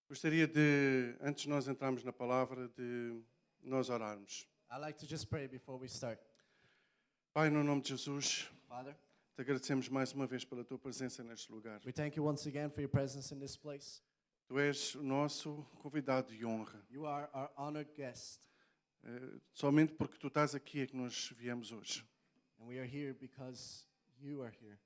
Gostaria de, antes de nós entrarmos na palavra, de nós orarmos. I'd like to just pray before we start. Pai, no nome de Jesus, Father, te agradecemos mais uma vez pela tua presença neste lugar. we thank you once again for your presence in this place. Tu és o nosso convidado de honra. You are our honored guest, Somente porque tu estás aqui é que nós viemos hoje. and we are here because you are here.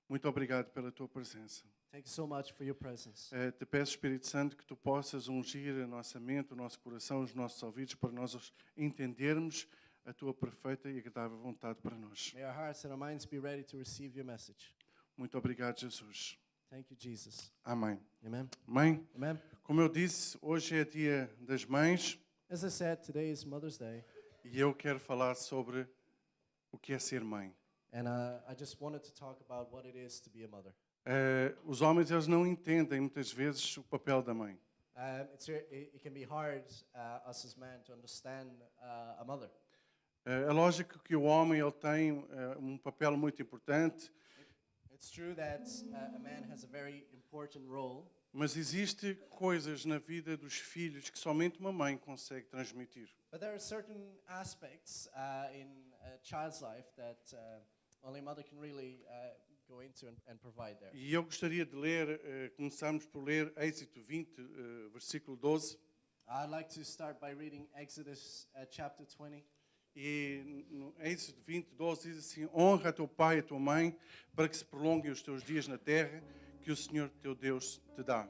Muito obrigado pela tua presença. Thank you so much for your presence. Te peço, Espírito Santo, que tu possas ungir a nossa mente, o nosso coração, os nossos ouvidos, para nós entendermos a tua perfeita e agradável vontade para nós. May our hearts and our minds be ready to receive your message. Muito obrigado, Jesus. Thank you, Jesus. Amém. Amen. Amém? Amen. Como eu disse, hoje é dia das mães As I said, today is Mother's Day, e eu quero falar sobre o que é ser mãe. and I just wanted to talk about what it is to be a mother. Os homens, eles não entendem muitas vezes o papel da mãe. It can be hard, us as men, to understand a mother. É lógico que o homem ele tem um papel muito importante, It's true that a man has a very important role, mas existem coisas na vida dos filhos que somente uma mãe consegue transmitir. but there are certain aspects in a child's life that only a mother can really go into and provide there. E eu gostaria de ler, começarmos por ler Êxodo 20, versículo 12. I'd like to start by reading Exodus chapter 20. E no Êxodo 20, 12 diz assim: honra teu pai e a tua mãe, para que se prolonguem os teus dias na terra que o Senhor teu Deus te dá.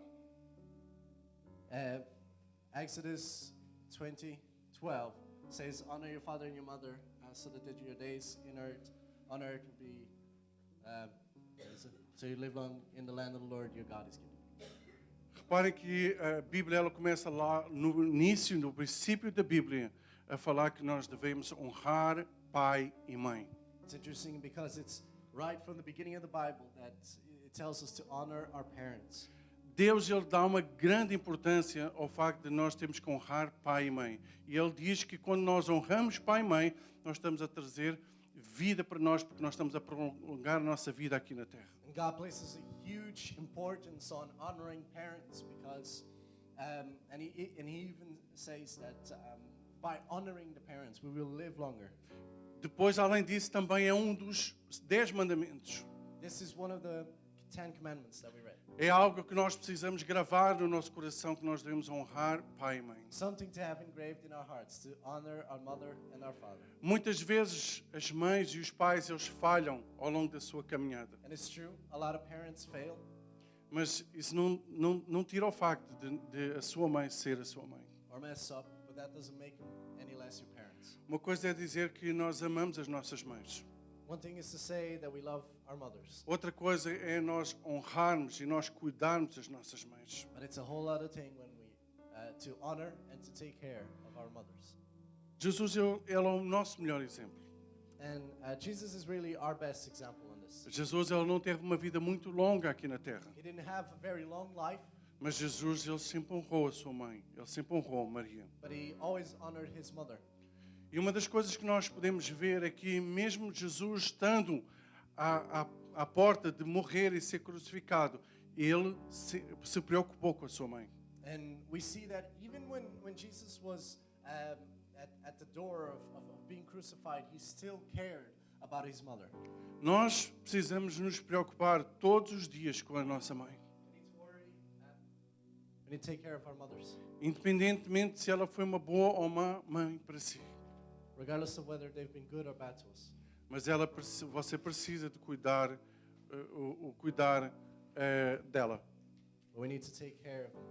Exodus 20:12 says, "Honor your father and your mother, so that your days on earth will be, so you live long in the land of the Lord your God is giving." Reparem que a Bíblia ela começa lá no início, no princípio da Bíblia, a falar que nós devemos honrar pai e mãe. It's interesting because it's right from the beginning of the Bible that it tells us to honor our parents. Deus ele dá uma grande importância ao facto de nós termos que honrar pai e mãe. E ele diz que quando nós honramos pai e mãe, nós estamos a trazer vida para nós, porque nós estamos a prolongar a nossa vida aqui na terra. And God places a huge importance on honoring parents because, and he even says that by honoring the parents, we will live longer. Depois, além disso, também é um dos 10 mandamentos. This is one of the 10 commandments that we read. É algo que nós precisamos gravar no nosso coração, que nós devemos honrar pai e mãe. Something to have engraved in our hearts, to honor our mother and our father. Muitas vezes as mães e os pais eles falham ao longo da sua caminhada, And it's true, a lot of parents fail, mas isso não tira o facto de a sua mãe ser a sua mãe. or mess up, but that doesn't make them any less your parents. Uma coisa é dizer que nós amamos as nossas mães. One thing is to say that we love our mothers, Outra coisa é nós honrarmos e nós cuidarmos das nossas mães. but it's a whole other thing when we to honor and to take care of our mothers. Jesus ele é o nosso melhor exemplo. And Jesus is really our best example in this. Jesus ele não teve uma vida muito longa aqui na terra, He didn't have a very long life, mas Jesus ele sempre honrou a sua mãe, ele sempre honrou Maria. but he always honored his mother. E uma das coisas que nós podemos ver é que mesmo Jesus estando à porta de morrer e ser crucificado, ele se preocupou com a sua mãe. And we see that even when Jesus was at the door of being crucified, he still cared about his mother. Nós precisamos nos preocupar todos os dias com a nossa mãe, We need to worry. We need to take care of our mothers, independentemente se ela foi uma boa ou má mãe para si. regardless of whether they've been good or bad to us. Mas você precisa de cuidar, cuidar dela. But we need to take care of them.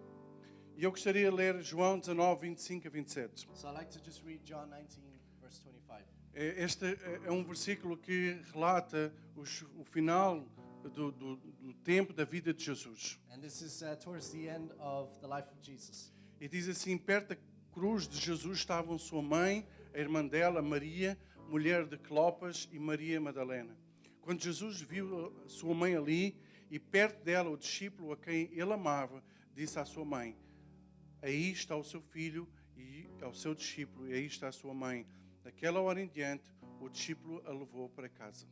E eu gostaria de ler João 19, 25 a 27. So I'd like to just read John 19, verse 25. Este é um versículo que relata o final do tempo da vida de Jesus. And this is towards the end of the life of Jesus. E diz assim: perto da cruz de Jesus estavam sua mãe, a irmã dela, Maria, mulher de Clopas, e Maria Madalena. Quando Jesus viu a sua mãe ali e perto dela o discípulo a quem ele amava, disse à sua mãe: aí está o seu filho e ao seu discípulo, e aí está a sua mãe. Daquela hora em diante, o discípulo a levou para casa.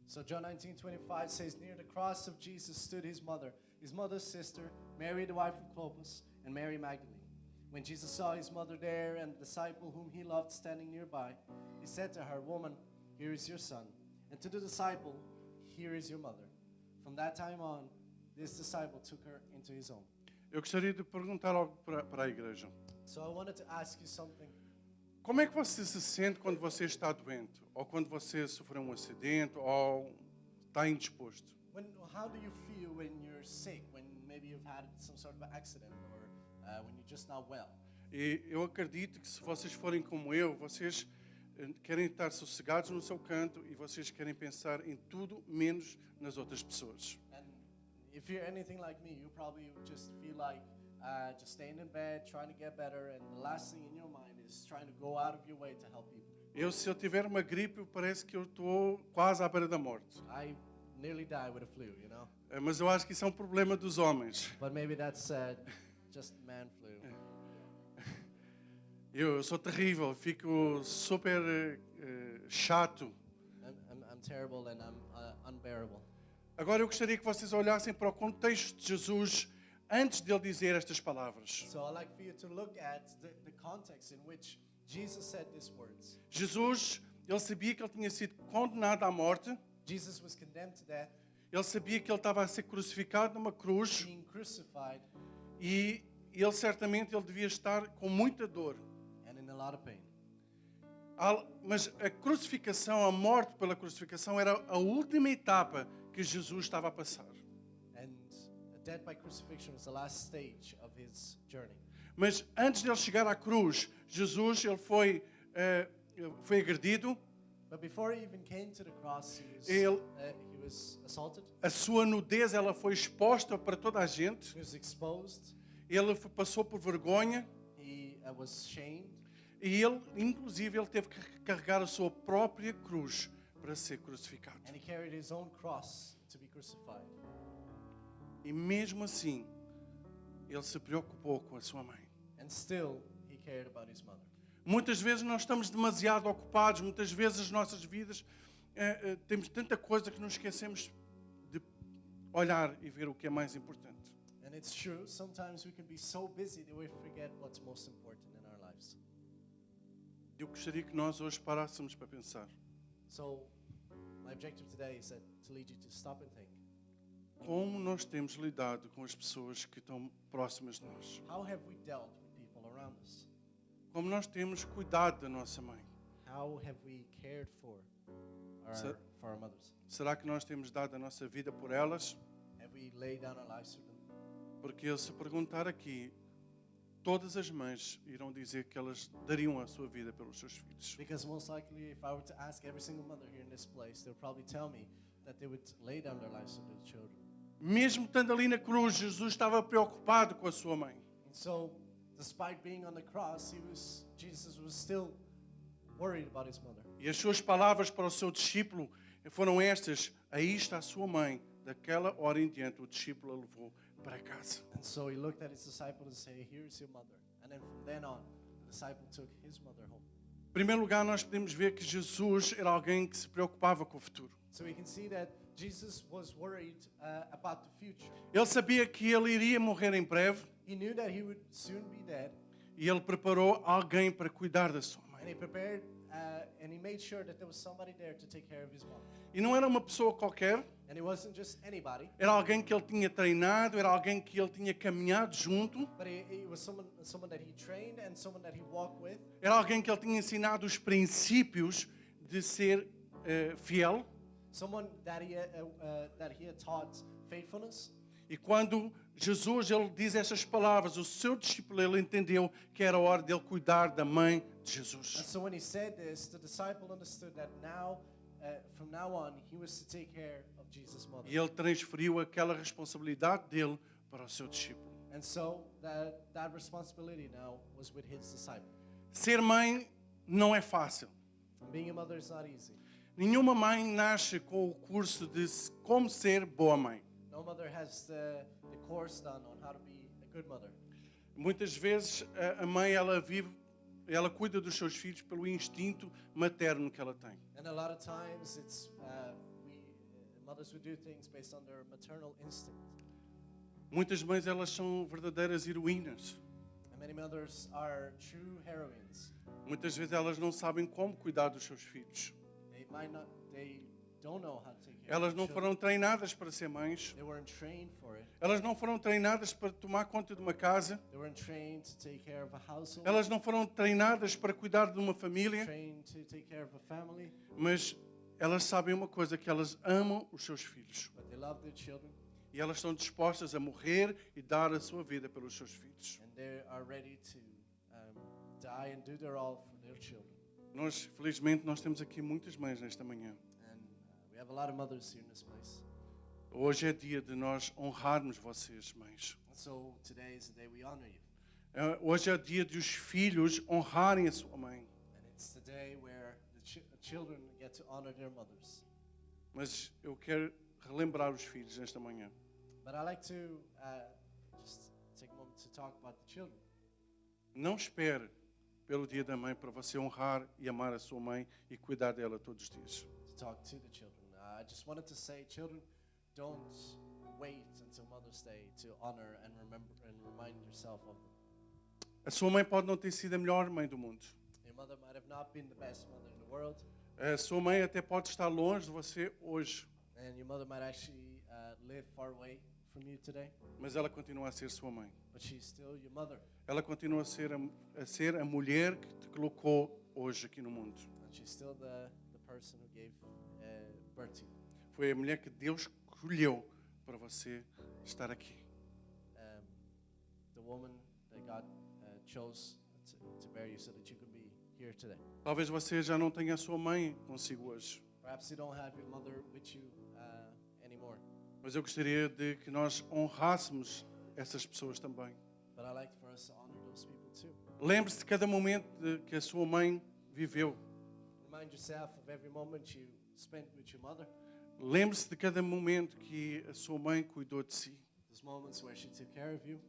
So John 19:25 says, near the cross of Jesus stood his mother's sister, Mary the wife of Clopas, and Mary Magdalene. When Jesus saw his mother there and the disciple whom he loved standing nearby, he said to her, "Woman, here is your son." And to the disciple, "Here is your mother." From that time on, this disciple took her into his own. Eu gostaria de perguntar algo para a igreja. So I wanted to ask you something. Como é que você se sente quando você está doente? Ou quando você sofreu um acidente? Ou está indisposto? How do you feel when you're sick, when maybe you've had some sort of accident, or when you're just not well? E eu acredito que se vocês forem como eu, vocês querem estar sossegados no seu canto e vocês querem pensar em tudo menos nas outras pessoas. And if you're anything like me, you probably would just feel like just staying in bed, trying to get better, and the last thing in your mind is trying to go out of your way to help people. Se eu tiver uma gripe, parece que eu estou quase à beira da morte. I nearly die with a flu, you know? Mas eu acho que isso é um problema dos homens. But maybe that's just man flu. Eu sou terrível, fico super chato. I'm terrible and I'm unbearable. Agora eu gostaria que vocês olhassem para o contexto de Jesus antes de ele dizer estas palavras. So I'd like for you to look at the context in which Jesus said these words. Jesus, ele sabia que ele tinha sido condenado à morte. Jesus was condemned to death, Ele sabia que ele estava a ser crucificado numa cruz being crucified, e ele certamente ele devia estar com muita dor. and in a lot of pain. Mas a crucificação, a morte pela crucificação era a última etapa que Jesus estava a passar. And death by crucifixion was the last stage of his journey. Mas antes de ele chegar à cruz, Jesus ele foi agredido, But before he even came to the cross, Ele- he was assaulted, a sua nudez ela foi exposta para toda a gente, he was exposed, passou por vergonha he was shamed, e ele, inclusive, ele teve que carregar a sua própria cruz para ser crucificado. and he carried his own cross to be crucified. E mesmo assim, ele se preocupou com a sua mãe. And still, he cared about his mother. Muitas vezes nós estamos demasiado ocupados, muitas vezes as nossas vidas temos tanta coisa que nos esquecemos de olhar e ver o que é mais importante. And it's true, sometimes we can be so busy that we forget what's most important in our lives. Eu gostaria que nós hoje parássemos para pensar. So, my objective today is to lead you to stop and think. Como nós temos lidado com as pessoas que estão próximas de nós? How have we dealt with people around us? Como nós temos cuidado da nossa mãe? How have we cared for Sir? our mothers? Será que nós temos dado a nossa vida por elas? Have we laid down our lives for them? Porque se perguntar aqui, todas as mães irão dizer que elas dariam a sua vida pelos seus filhos. Because most likely, if I were to ask every single mother here in this place, they'll probably tell me that they would lay down their lives for their children. Mesmo estando ali na cruz, Jesus estava preocupado com a sua mãe. And so, despite being on the cross, Jesus was still worried about his mother. E as suas palavras para o seu discípulo foram estas: aí está a sua mãe. Daquela hora em diante, o discípulo a levou para casa. And so he looked at his disciple and said, "Here's your mother." And then from then on, the disciple took his mother home. Em primeiro lugar, nós podemos ver que Jesus era alguém que se preocupava com o futuro. So we can see that Jesus was worried about the future. Ele sabia que ele iria morrer em breve He knew that he would soon be dead, e ele preparou alguém para cuidar da sua mãe. and he prepared and he made sure that there was somebody there to take care of his mom. E não era uma pessoa qualquer, And it wasn't just anybody, era alguém que ele tinha treinado, era alguém que ele tinha caminhado junto, but it was someone that he trained and someone that he walked with, era alguém que ele tinha ensinado os princípios de ser fiel. someone that he had taught faithfulness. E quando Jesus ele diz estas palavras, o seu discípulo ele entendeu que era hora dele cuidar da mãe de And Jesus. so when he said this, the disciple understood that from now on, he was to take care of Jesus' mother. E ele transferiu aquela responsabilidade dele para o seu discípulo. And so that responsibility now was with his disciple. Ser mãe não é fácil. And being a mother is not easy. Nenhuma mãe nasce com o curso de como ser boa mãe. No mother has the course done on how to be a good mother. Muitas vezes a mãe ela cuida dos seus filhos pelo instinto materno que ela tem. And a lot of times mothers would do things based on their maternal instinct. Muitas mães, elas são verdadeiras heroínas. And many mothers are true heroines. Muitas vezes elas não sabem como cuidar dos seus filhos. They don't know how to take care Elas of não children. foram treinadas para ser mães. They weren't trained for it. Elas não foram treinadas para tomar conta de uma casa. They weren't trained to take care of a household. Elas não foram treinadas para cuidar de uma família. Trained to take care of a family. Mas elas sabem uma coisa, que elas amam os seus filhos. But they love their children. E elas estão dispostas a morrer e dar a sua vida pelos seus filhos. And they are ready to die and do their all for their children. Nós, felizmente, nós temos aqui muitas mães nesta manhã. And we have a lot of mothers here in this place. Hoje é dia de nós honrarmos vocês, mães. And so today is the day we honor you. Hoje é dia de os filhos honrarem a sua mãe. And it's the day where the children get to honor their mothers. Mas eu quero relembrar os filhos nesta manhã. But I like to just take a moment to talk about the children. Não espere pelo dia da mãe para você honrar e amar a sua mãe e cuidar dela todos os dias. To talk to the children. I just wanted to say, children, don't wait until Mother's Day to honor and remember and remind yourself of them. A sua mãe pode não ter sido a melhor mãe do mundo. Your mother might have not been the best mother in the world, A sua mãe até pode estar longe de você hoje, and your mother might actually live far away from you today, mas ela continua a ser sua mãe. but she's still your mother, Ela continua a ser a mulher que te colocou hoje aqui no mundo. and she's still the person who gave birth to you. Foi a mulher que Deus escolheu para você estar aqui. The woman that God chose to bear you so that you can be here today. Talvez você já não tenha a sua mãe consigo hoje, Perhaps you don't have your mother with you anymore, mas eu gostaria de que nós honrássemos essas pessoas também. but I like for us to honor those people too. Lembre-se de cada momento que a sua mãe viveu. Remind yourself of every moment you spent with your mother, Lembre-se de cada momento que a sua mãe cuidou de si. those moments where she took care of you.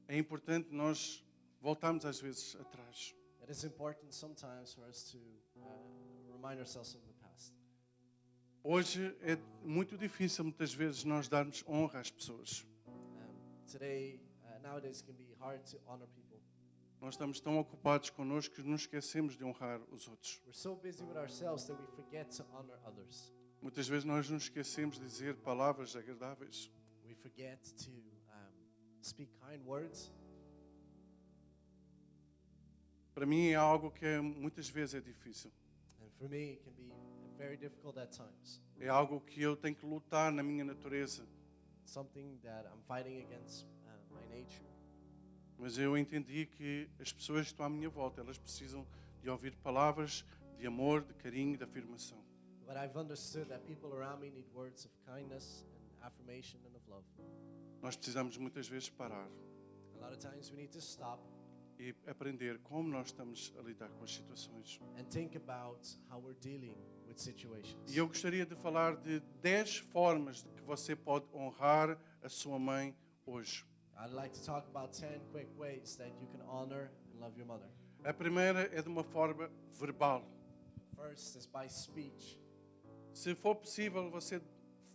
É importante nós voltarmos às vezes atrás. It is important sometimes for us to remind ourselves of the past. Hoje é muito difícil muitas vezes nós darmos honra às pessoas. Nowadays it can be hard to honor people. Nós estamos tão ocupados connosco que nos esquecemos de honrar os outros. We're so busy with ourselves that we forget to honor others. Muitas vezes nós nos esquecemos de dizer palavras agradáveis. We forget to speak kind words. Para mim é algo que muitas vezes é difícil. And for me, it can be very difficult at times. É algo que eu tenho que lutar na minha natureza. Something that I'm fighting against my nature. Mas eu entendi que as pessoas que estão à minha volta, elas precisam de ouvir palavras de amor, de carinho, de afirmação. But I've understood that people around me need words of kindness and affirmation and of love. Nós precisamos muitas vezes parar A lot of times we need to stop e aprender como nós estamos a lidar com as situações. and think about how we're dealing with situations. E eu gostaria de falar de 10 formas de que você pode honrar a sua mãe hoje. I'd like to talk about 10 quick ways that you can honor and love your mother. A primeira é de uma forma verbal. First is by speech. Se for possível, você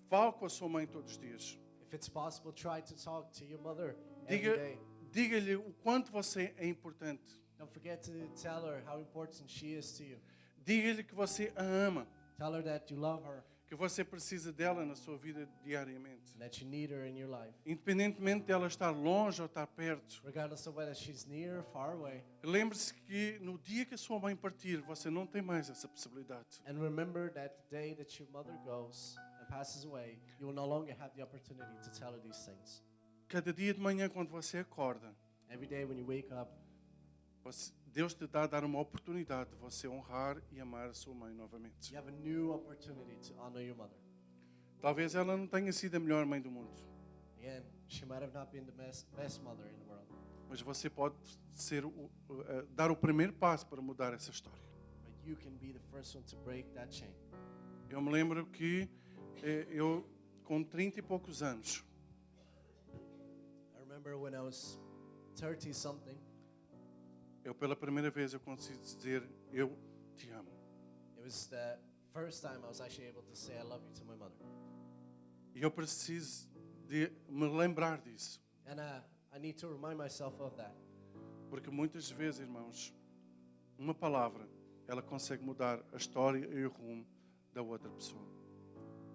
fale com a sua mãe todos os dias. If it's possible, try to talk to your mother every day. Diga-lhe o quanto você é importante. Don't forget to tell her how important she is to you. Diga-lhe que você a ama, Tell her that you love her que você precisa dela na sua vida diariamente. and that you need her in your life. Independentemente dela estar longe ou estar perto. Regardless of whether she's near or far away. Lembre-se que no dia que a sua mãe partir, você não tem mais essa possibilidade. And remember that the day that your mother goes and passes away, you will no longer have the opportunity to tell her these things. Cada dia de manhã, quando você acorda, Every day when you wake up, Deus te dá a dar uma oportunidade de você honrar e amar a sua mãe novamente. you have a new opportunity to honor your mother. Talvez ela não tenha sido a melhor mãe do mundo, Again, she might have not been the best mother in the world, mas você pode dar o primeiro passo para mudar essa história. but you can be the first one to break that chain. Eu me lembro que eu, com 30 e poucos anos, I remember when I was 30 something, eu pela primeira vez eu consigo dizer eu te amo. it was the first time I was actually able to say I love you to my mother. E eu preciso de me lembrar disso. And I need to remind myself of that. Porque muitas vezes, irmãos, uma palavra, ela consegue mudar a história e o rumo da outra pessoa.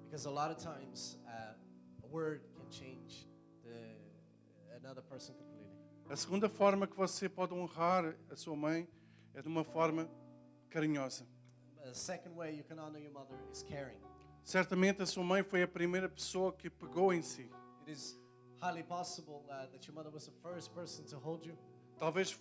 Because a lot of times, a word can change another person completely. A segunda forma que você pode honrar a sua mãe é de uma forma carinhosa. The second way you can honor your mother is caring. Certamente a sua mãe foi a primeira pessoa que pegou em si. It is highly possible that your mother was the first person to hold you. Talvez,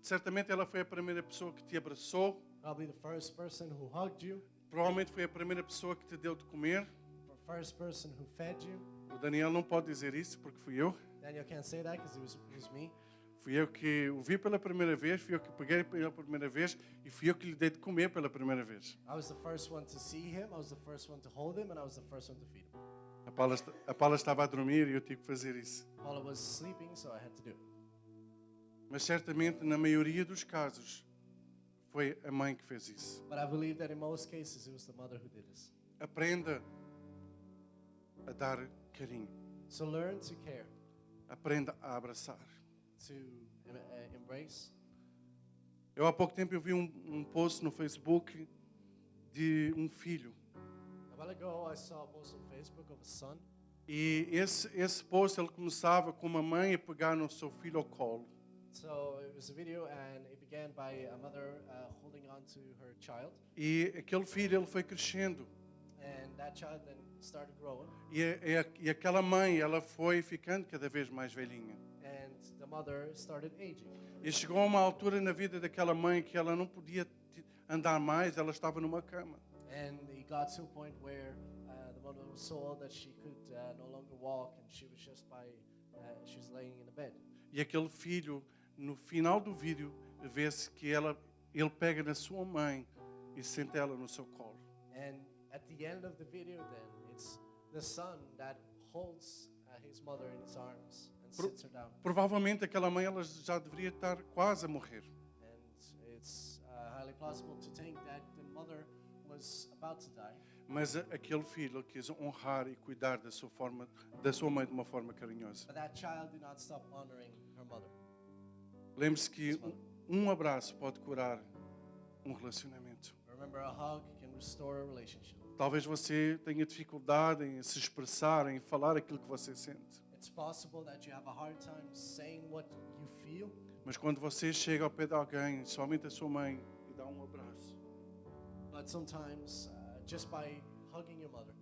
certamente ela foi a primeira pessoa que te abraçou. Probably the first person who hugged you. Provavelmente foi a primeira pessoa que te deu de comer. The first person who fed you. O Daniel não pode dizer isso porque fui eu. Daniel can't say that because it was me. Fui eu que o vi pela primeira vez, fui eu que peguei pela primeira vez e fui eu que lhe dei de comer pela primeira vez. I was the first one to see him, I was the first one to hold him, and I was the first one to feed him. A Paula estava a dormir e eu tive que fazer isso. Paula was sleeping, so I had to do it. Mas certamente, na maioria dos casos, foi a mãe que fez isso. But I believe that in most cases, it was the mother who did this. Aprenda a dar carinho. So learn to care, Aprenda a abraçar. to embrace. Eu há pouco tempo eu vi um post no Facebook de um filho. A while ago, I saw a post on Facebook of a son. E esse post ele começava com uma mãe a pegar no seu filho ao colo. So it was a video, and it began by a mother holding on to her child. E aquele filho ele foi crescendo. And that child then started growing. E aquela mãe ela foi ficando cada vez mais velhinha. And the mother started aging. E chegou a uma altura na vida daquela mãe que ela não podia andar mais, ela estava numa cama. And it got to a point where the mother was so old that she could no longer walk, and she was just she was laying in a bed. E aquele filho, no final do vídeo, vê-se que ele pega na sua mãe e senta ela no seu colo. And at the end of the video, then it's the son that holds his mother in his arms and sits her down. Provavelmente aquela mãe ela já deveria estar quase a morrer. And it's highly plausible to think that the mother was about to die. Mas aquele filho quis honrar e cuidar da sua mãe de uma forma carinhosa. But that child did not stop honoring her mother. Lembre-se que um abraço pode curar um relacionamento. Remember, a hug can restore a relationship. Talvez você tenha dificuldade em se expressar, em falar aquilo que você sente. It's possible that you have a hard time saying what you feel. Mas quando você chega ao pé de alguém, somente a sua mãe, e dá um abraço, But sometimes, just by hugging your mother,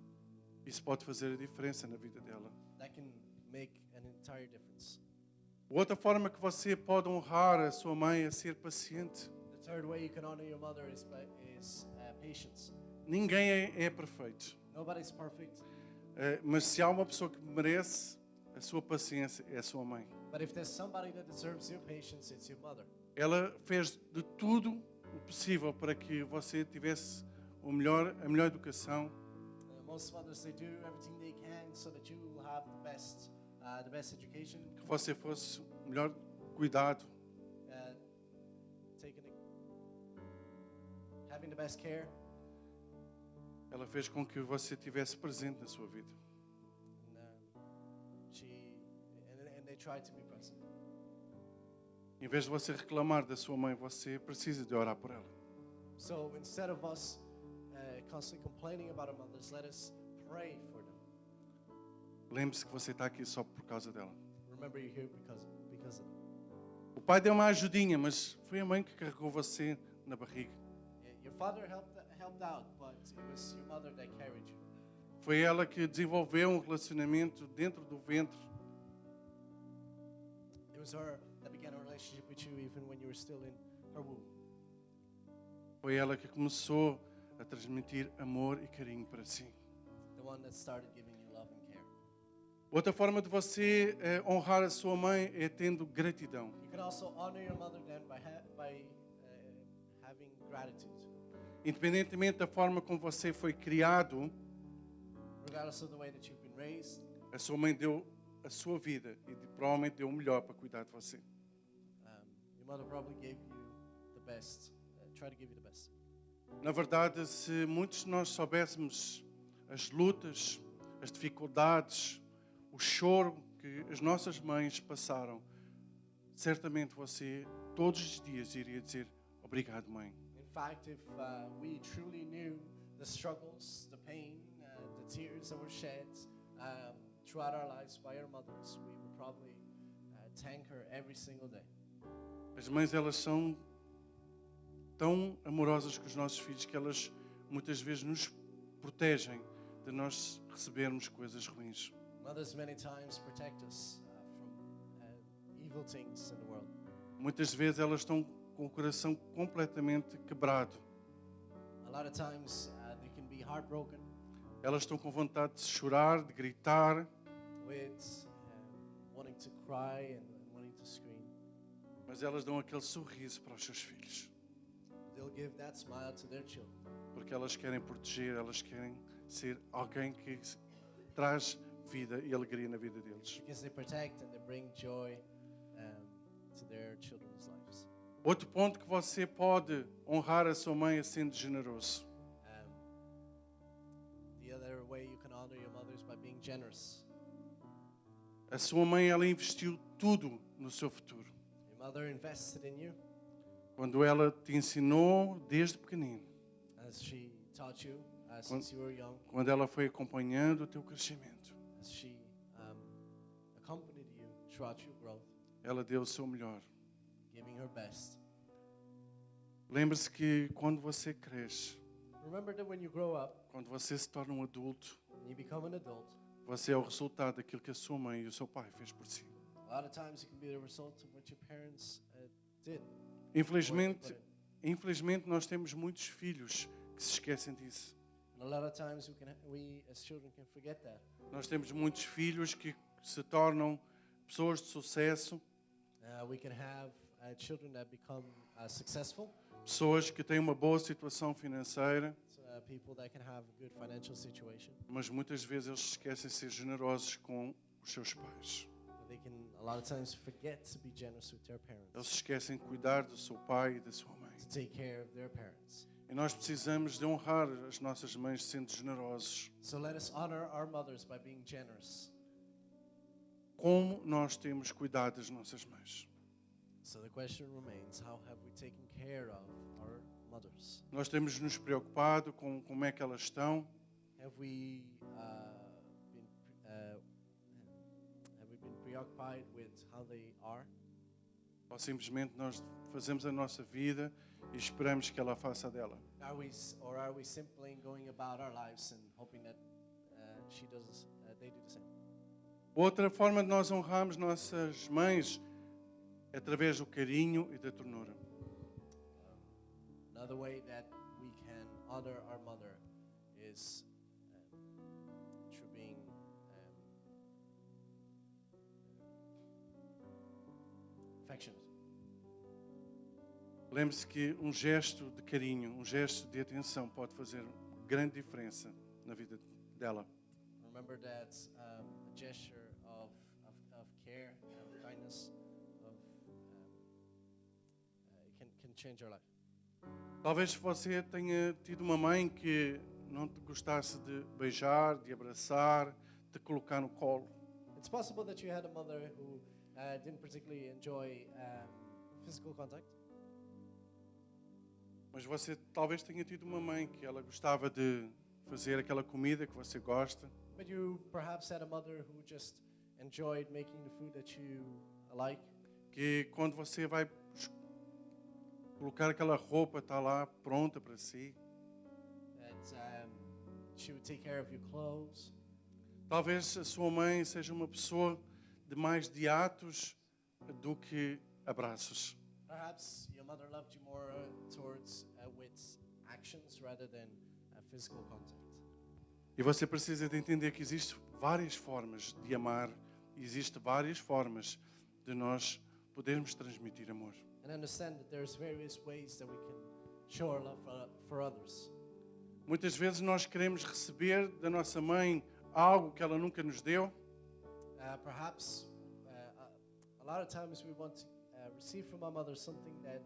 isso pode fazer a diferença na vida dela. that can make an entire difference. Outra forma que você pode honrar a sua mãe é ser paciente. The third way you can honor your mother is patience. Ninguém é perfeito. Nobody's perfect, Mas se há uma pessoa que merece a sua paciência, é a sua mãe. but if there's somebody that deserves your patience, it's your mother. Ela fez de tudo o possível para que você tivesse a melhor educação, Most mothers, they do everything they can so that you will have the best education, que você fosse o melhor cuidado. having the best care. Ela fez com que você tivesse presente na sua vida. And they try to be present. Em vez de você reclamar da sua mãe, você precisa de orar por ela. So instead of us constantly complaining about our mothers, let us pray for them. Lembre-se que você está aqui só por causa dela. Remember, you're here because of them. O pai deu uma ajudinha, mas foi a mãe que carregou você na barriga. Your father helped out, but it was your mother that carried you. Foi ela que desenvolveu um relacionamento dentro do ventre. It was her that began a relationship with you even when you were still in her womb. Foi ela que começou a transmitir amor e carinho para si. The one that started giving you love and care. Outra forma de você honrar a sua mãe é tendo gratidão. You can also honor your mother then by having gratitude. Independentemente da forma como você foi criado, Regardless of the way that you've been raised, a sua mãe deu a sua vida e provavelmente deu o melhor para cuidar de você. your mother probably gave you the best, tried to give you the best. Na verdade, se muitos de nós soubéssemos as lutas, as dificuldades, o choro que as nossas mães passaram, certamente você todos os dias iria dizer obrigado, mãe. In fact, if we truly knew the struggles, the pain, the tears that were shed throughout our lives by our mothers, we would probably thank her every single day. As mães, elas são tão amorosas com os nossos filhos que elas muitas vezes nos protegem de nós recebermos coisas ruins. Mothers many times protect us from evil things in the world. Muitas vezes elas estão com o coração completamente quebrado. A lot of times they can be heartbroken Elas estão com vontade de chorar, de gritar, with wanting to cry and wanting to scream. mas elas dão aquele sorriso para os seus filhos. They'll give that smile to their children Porque elas querem proteger, elas querem ser alguém que traz vida e alegria na vida deles. because they protect and they bring joy to their children's lives. Outro ponto que você pode honrar a sua mãe é sendo generoso. The other way you can honor your mother is by being generous. A sua mãe, ela investiu tudo no seu futuro. Your mother invested in you Quando ela te ensinou desde pequenino, as she taught you since you were young, quando ela foi acompanhando o teu crescimento, as she accompanied you throughout your growth, ela deu o seu melhor. giving her best. Lembre-se que quando você cresce, Remember that when you grow up quando você se torna um adulto, and you become an adult, você é o resultado daquilo que a sua mãe e o seu pai fez por si. a lot of times it can be the result of what your parents did. Infelizmente, nós temos muitos filhos que se esquecem disso. And a lot of times we as children can forget that. Nós temos muitos filhos que se tornam pessoas de sucesso, We can have children that become successful, pessoas que têm uma boa situação financeira, people that can have a good financial situation. mas muitas vezes eles se esquecem de ser generosos com os seus pais. They can a lot of times forget to be generous with their Eles parents, se esquecem de cuidar do seu pai e da sua mãe. to take care of their parents. E nós precisamos de honrar as nossas mães sendo generosos. So let us honor our mothers by being generous. Como nós temos cuidado das nossas mães? So the question remains, how have we taken care of our mothers? Nós temos nos preocupado com como é que elas estão? Have we been preoccupied with how they are? Ou simplesmente nós fazemos a nossa vida e esperamos que ela faça a dela? Are we simply going about our lives and hoping that they do the same? Outra forma de nós honrarmos nossas mães é através do carinho e da ternura. Another way that we can honor our mother is through being affectionate. Lembre-se que um gesto de carinho, um gesto de atenção pode fazer grande diferença na vida dela. Remember that a gesture of care and of kindness can change your life. Talvez você tenha tido uma mãe que não te gostasse de beijar, de abraçar, de colocar no colo. It's possible that you had a mother who didn't particularly enjoy physical contact. Mas você talvez tenha tido uma mãe que ela gostava de fazer aquela comida que você gosta. But you perhaps had a mother who just enjoyed making the food that you like. Que quando você vai colocar aquela roupa, está lá pronta para si. That she would take care of your clothes. Talvez a sua mãe seja uma pessoa de mais de atos do que abraços. Perhaps your mother loved you more towards with actions rather than physical contact. E você precisa de entender que existem várias formas de amar, e existem várias formas de nós podermos transmitir amor. And understand that there's various ways that we can show our love for others. Muitas vezes nós queremos receber da nossa mãe algo que ela nunca nos deu. Perhaps a lot of times we want to receive from our mother something that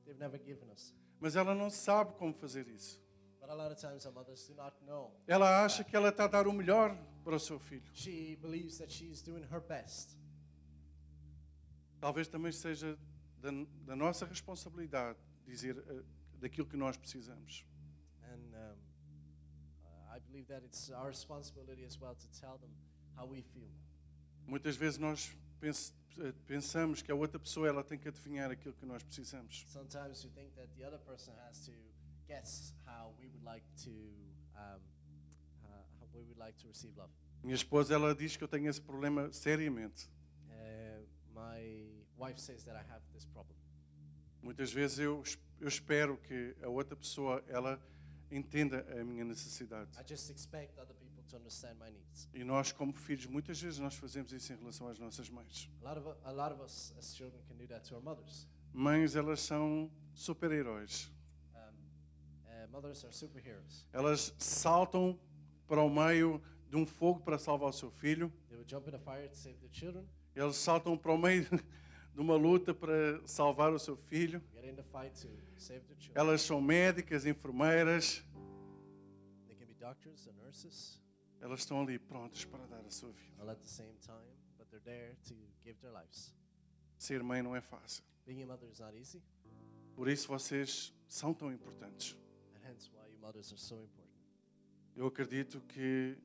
they've never given us. Mas ela não sabe como fazer isso. But a lot of times our mothers do not know. Ela acha que ela está a dar o melhor para o seu filho. She believes that she's doing her best. Talvez também seja da nossa responsabilidade dizer daquilo que nós precisamos. And I believe that it's our responsibility as well to tell them how we feel. Muitas vezes nós pensamos que a outra pessoa ela tem que adivinhar aquilo que nós precisamos. Sometimes we think that the other person has to guess how we would like to receive love. Minha esposa ela diz que eu tenho esse problema seriamente. My wife says that I have this problem. Muitas vezes eu espero que a outra pessoa ela entenda a minha necessidade. I just expect other people to understand my needs. E nós como filhos muitas vezes nós fazemos isso em relação às nossas mães. A lot of us as children can do that to our mothers. Mães elas são super-heróis. Mothers are superheroes. Elas saltam para o meio de um fogo para salvar o seu filho. They would jump in a fire to save their children. Eles saltam para o meio de uma luta para salvar o seu filho. Get in the fight to save their children. Elas são médicas, enfermeiras. They can be doctors and nurses. Elas estão ali prontas para dar a sua vida. All at the same time, but they're there to give their lives. Ser mãe não é fácil. Being a mother is not easy, Por isso vocês são tão importantes. and hence why you mothers are so important. Eu acredito que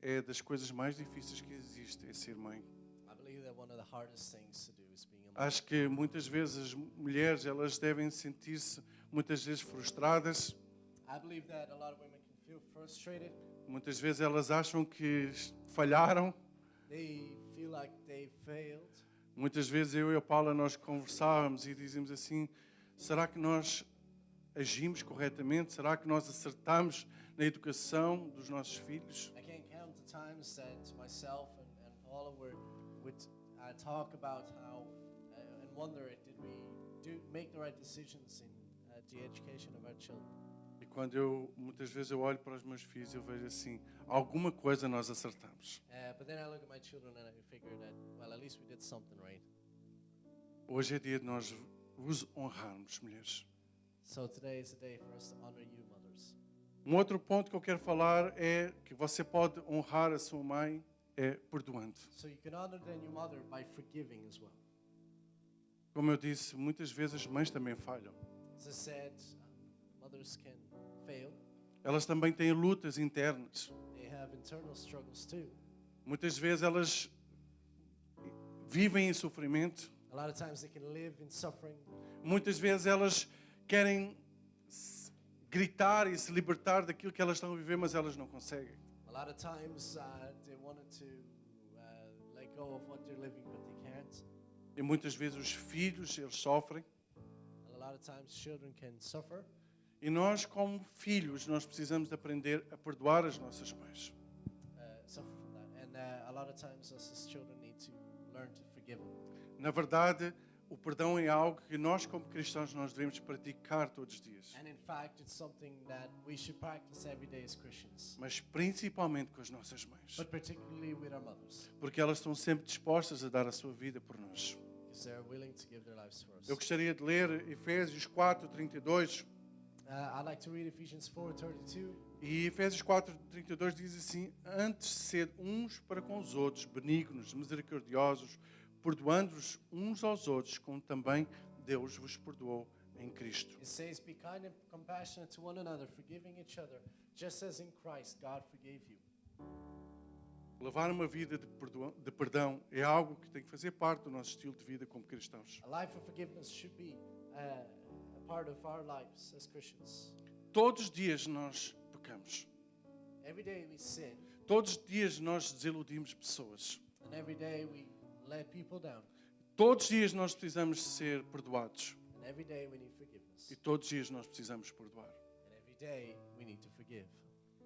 é das coisas mais difíceis que existe é ser mãe. I believe that one of the hardest things to do is being a mother. Acho que muitas vezes as mulheres elas devem sentir-se muitas vezes frustradas. I believe that a lot of women can feel frustrated. Muitas vezes elas acham que falharam. They feel like they failed. Muitas vezes eu e a Paula nós conversávamos e dizíamos assim: será que nós agimos corretamente? Será que nós acertamos na educação dos nossos filhos? I can't count the times that myself and Paula would talk about how and wonder did we make the right decisions in the education of our children. E quando muitas vezes eu olho para os meus filhos eu vejo assim, alguma coisa nós acertamos. But then I look at my children and I figure that, well, at least we did something right. Hoje é dia de nós vos honrarmos, mulheres. So today is the day for us to honor you, mothers. Um outro ponto que eu quero falar é que você pode honrar a sua mãe perdoando. So you can honor then your mother by forgiving as well. Como eu disse, muitas vezes as mães também falham. As I said, mothers can fail. Elas também têm lutas internas. They have internal struggles too. Muitas vezes elas vivem em sofrimento. A lot of times they can live in suffering. Muitas vezes elas querem gritar e se libertar daquilo que elas estão a viver, mas elas não conseguem. A lot of times they wanted to let go of what they're living, but they can't. E muitas vezes os filhos, eles sofrem. And a lot of times children can suffer. E nós, como filhos, nós precisamos de aprender a perdoar as nossas mães. Suffer from that. And a lot of times us as children need to learn to forgive them. Na verdade, o perdão é algo que nós, como cristãos, nós devemos praticar todos os dias. And in fact, it's something that we should practice every day as Christians. Mas principalmente com as nossas mães. But particularly with our mothers, Porque elas estão sempre dispostas a dar a sua vida por nós. because they're willing to give their lives for us. Eu gostaria de ler Efésios 4:32. I'd like to read Ephesians 4:32. E Efésios 4:32 diz assim: antes sede uns para com os outros, benignos, misericordiosos, perdoando-os uns aos outros, como também Deus vos perdoou em Cristo. It says, "Be kind and compassionate to one another, forgiving each other, just as in Christ God forgave you." Levar uma vida de perdão é algo que tem que fazer parte do nosso estilo de vida como cristãos. A life of forgiveness should be a part of our lives as Christians. Todos os dias nós pecamos. Every day we sin, Todos os dias nós desiludimos pessoas. and every day we let people down, Todos os dias nós precisamos ser perdoados. and every day we need forgiveness, E todos os dias nós precisamos perdoar. and every day we need to forgive.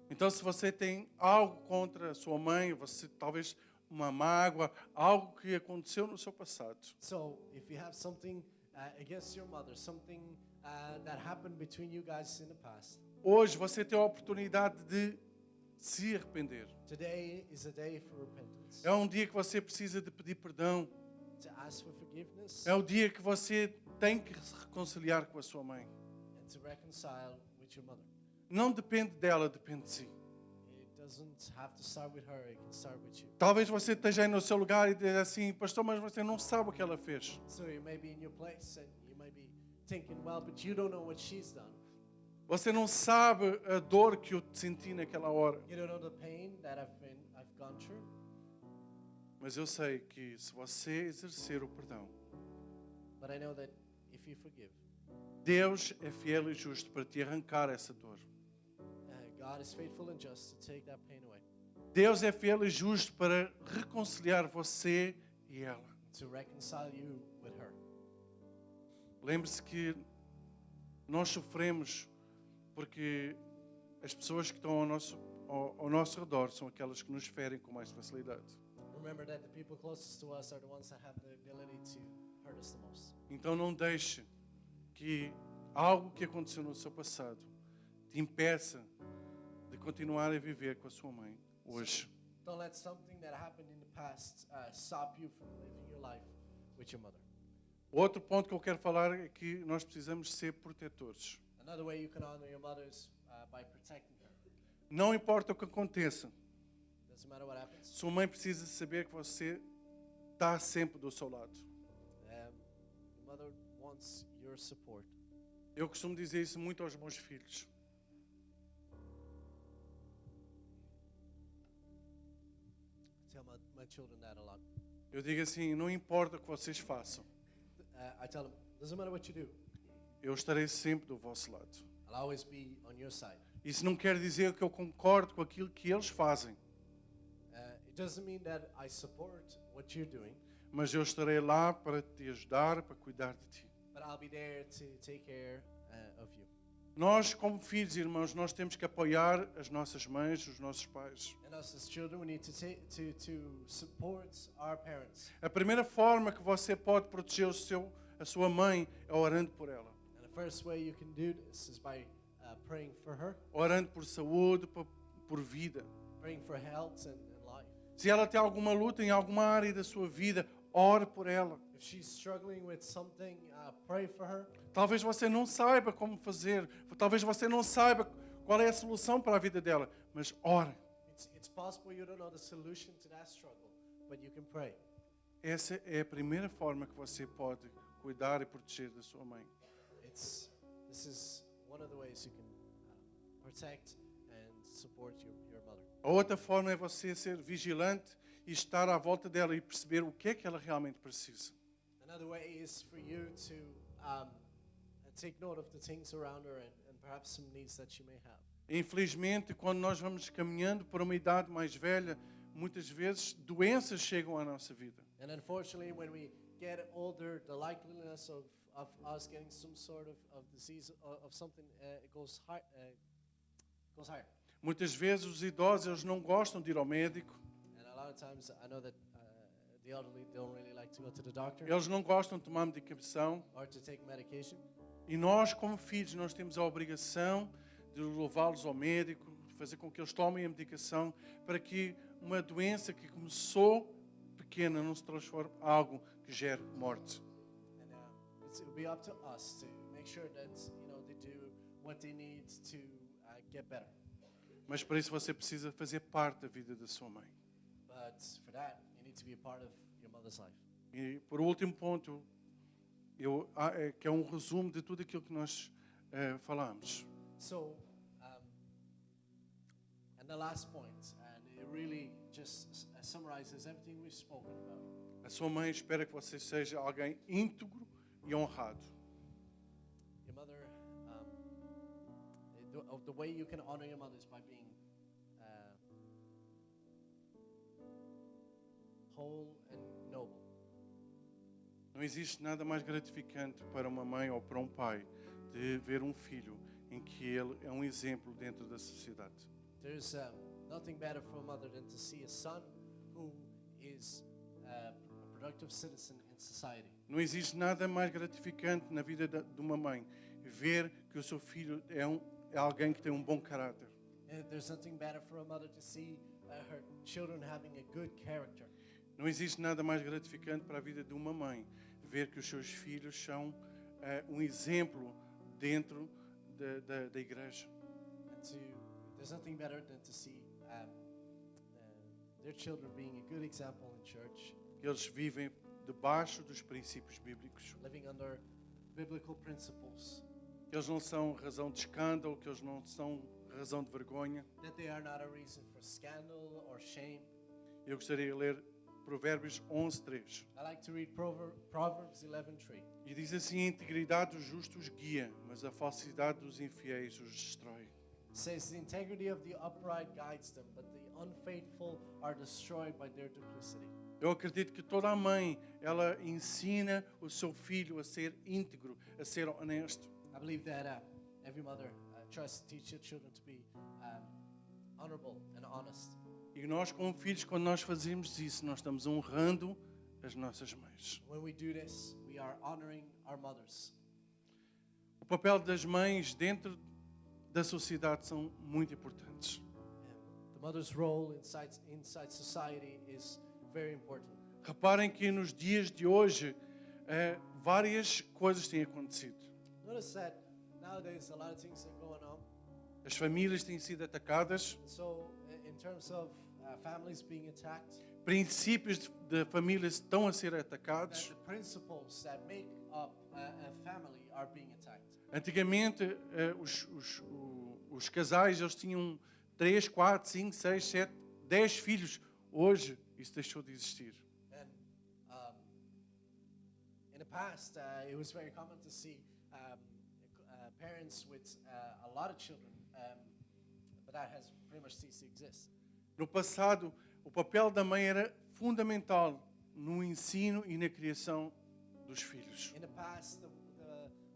Então, se você tem algo contra a sua mãe, você talvez uma mágoa, algo que aconteceu no seu passado, So, if you have something against your mother, something that happened between you guys in the past, hoje você tem a oportunidade de se arrepender. today is a day for repentance. É um dia que você precisa de pedir perdão. To ask for forgiveness É o dia que você tem que se reconciliar com a sua mãe. and to reconcile with your mother. não depende dela, depende de si. It doesn't have to start with her, it can start with you. Talvez você esteja aí no seu lugar e diga assim, pastor, mas você não sabe o que ela fez. So you may be in your place and you might be thinking, well, but you don't know what she's done. Você não sabe a dor que eu senti naquela hora. You don't know the pain that I've gone through. Mas eu sei que se você exercer o perdão, But I know that if you forgive, Deus é fiel e justo para te arrancar essa dor. God is faithful and just to take that pain away, Deus é fiel e justo para reconciliar você e ela. to reconcile you with her. Lembre-se que nós sofremos porque as pessoas que estão ao nosso redor são aquelas que nos ferem com mais facilidade. Remember that the people closest to us are the ones that have the ability to hurt us the most. Então não deixe que algo que aconteceu no seu passado te impeça de continuar a viver com a sua mãe hoje. Don't let something that happened in the past stop you from living your life with your mother. Outro ponto que eu quero falar é que nós precisamos ser protetores. Another way you can honor your mother is by protecting her. Não importa o que aconteça, Doesn't matter what happens. sua mãe precisa saber que você está sempre do seu lado. Your mother wants your support. Eu costumo dizer isso muito aos meus filhos. I tell my children that a lot. Eu digo assim, não importa o que vocês façam, I tell them, doesn't matter what you do, eu estarei sempre do vosso lado. I'll always be on your side. Isso não quer dizer que eu concordo com aquilo que eles fazem, It doesn't mean that I support what you're doing, mas eu estarei lá para te ajudar, para cuidar de ti. but I'll be there to take care of you. Nós, como filhos e irmãos, nós temos que apoiar as nossas mães, os nossos pais. And us as children, we need to support our parents. A primeira forma que você pode proteger a sua mãe é orando por ela. And the first way you can do this is by praying for her, Orando por saúde, por vida. praying for health and life. Se ela tem alguma luta em alguma área da sua vida, ore por ela. If she's struggling with something, pray for her. Talvez você não saiba como fazer, talvez você não saiba qual é a solução para a vida dela, mas ore. It's possible you don't know the solution to that struggle, but you can pray. Essa é a primeira forma que você pode cuidar e proteger da sua mãe. This is one of the ways you can protect and support your mother. A outra forma é você ser vigilante e estar à volta dela e perceber o que é que ela realmente precisa. Another way is for you to take note of the things around her and perhaps some needs that she may have. Infelizmente, quando nós vamos caminhando para uma idade mais velha, muitas vezes doenças chegam à nossa vida. And unfortunately, when we get older, the likeliness of us getting some sort of disease of something goes higher. Muitas vezes os idosos eles não gostam de ir ao médico, And a lot of times, I know that the elderly don't really like to go to the doctor eles não gostam de tomar medicação. or to take medication. E nós, como filhos, nós temos a obrigação de levá-los ao médico, de fazer com que eles tomem a medicação, para que uma doença que começou pequena não se transforme em algo que gere morte. And it will be up to us to make sure that they do what they need to get better. Mas para isso você precisa fazer parte da vida da sua mãe. But for that, you need to be a part of your mother's life. E por último ponto, que é um resumo de tudo aquilo que nós falamos. So, and the last point, and it really just summarizes everything we've spoken about. A sua mãe espera que você seja alguém íntegro e honrado. Your mother, the way you can honor your mother is by being whole and noble. Não existe nada mais gratificante para uma mãe ou para um pai de ver um filho em que ele é um exemplo dentro da sociedade. There's nothing better for a mother than to see a son who is a productive citizen in society. Não existe nada mais gratificante na vida de uma mãe ver que o seu filho é alguém que tem um bom caráter. And there's nothing better for a mother to see her children having a good character. Não existe nada mais gratificante para a vida de uma mãe ver que os seus filhos são um exemplo dentro da igreja. And there's nothing better than to see their children being a good example in church, Eles vivem debaixo dos princípios bíblicos. living under biblical principles, Eles não são razão de escândalo, que eles não são razão de vergonha. that they are not a reason for scandal or shame. Eu gostaria de ler Provérbios 11:3. I like to read Proverbs 11:3. E diz assim: a integridade dos justos guia, mas a falsidade dos infiéis os destrói. It says, the integrity of the upright guides them, but the unfaithful are destroyed by their duplicity. Eu acredito que toda a mãe, ela ensina o seu filho a ser íntegro, a ser honesto. I believe that every mother tries to teach their children to be honorable and honest. E nós, como filhos, quando nós fazemos isso, nós estamos honrando as nossas mães. When we do this, we are honoring our mothers. O papel das mães dentro da sociedade são muito importantes. The mother's role inside society is very important. Reparem que nos dias de hoje, várias coisas têm acontecido. Notice that nowadays a lot of things are going on. As famílias têm sido atacadas, So, in terms of families being attacked, princípios de família estão a ser that atacados. the principles that make up a family are being attacked. Antigamente, os casais eles tinham 3, 4, 5, 6, 7, 10 filhos. Hoje, isso deixou de existir. And in the past, it was very common to see parents with a lot of children, but that has pretty much ceased to exist. No passado, o papel da mãe era fundamental no ensino e na criação dos filhos. In the past, the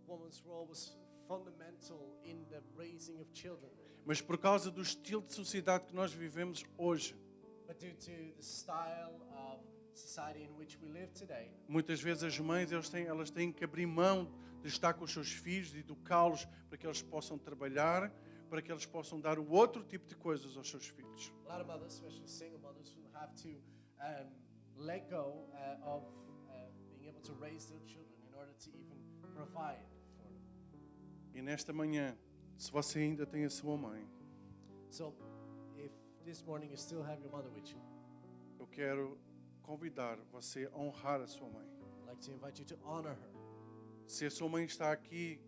woman's role was fundamental in the raising of children. Mas por causa do estilo de sociedade que nós vivemos hoje, But due to the style of society in which we live today, muitas vezes as mães elas têm que abrir mão de estar com os seus filhos, de educá-los para que eles possam trabalhar, para que eles possam dar o outro tipo de coisas aos seus filhos. a lot of mothers, especially single mothers, who have to let go of being able to raise their children in order to even provide for them. E nesta manhã, se você ainda tem a sua mãe, So, if this morning you still have your mother with you, eu quero convidar você a honrar a sua mãe. I'd like to invite you to honor her. Se a sua mãe está aqui,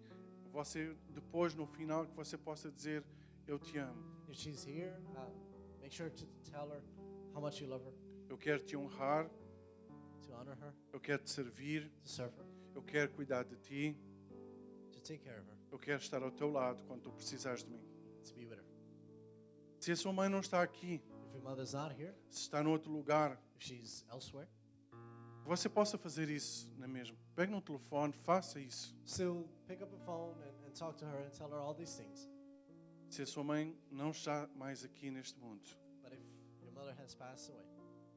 você depois no final que você possa dizer eu te amo. If she's here, make sure to tell her how much you love her, Eu quero te honrar, to honor her, eu quero te servir, to serve her, eu quero cuidar de ti, to take care of her, eu quero estar ao teu lado quando tu precisares de mim. to be with her. Se a sua mãe não está aqui, If your mother's not here, se está no outro lugar, if she's elsewhere, você possa fazer isso na mesma. Pegue no telefone, faça isso. still pick up a phone and talk to her and tell her all these things. Se a sua mãe não está mais aqui neste mundo, But if your mother has passed away,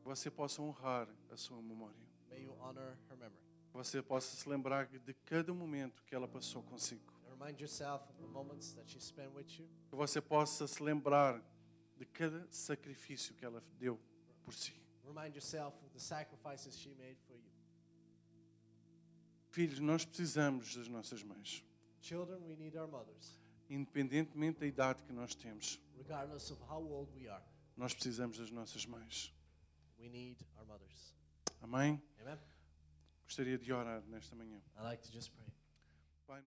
você possa honrar a sua memória. may you honor her memory. Você possa se lembrar de cada momento que ela passou consigo. And remind yourself of the moments that she spent with you. Que você possa se lembrar de cada sacrifício que ela deu por si. Remind yourself of the sacrifices she made for you. Filhos, nós precisamos das nossas mães, Children, we need our mothers. independentemente da idade que nós temos. Regardless of how old we are, Nós precisamos das nossas mães. we need our mothers. Amém? Amen? Gostaria de orar nesta manhã. I like to just pray. Pai,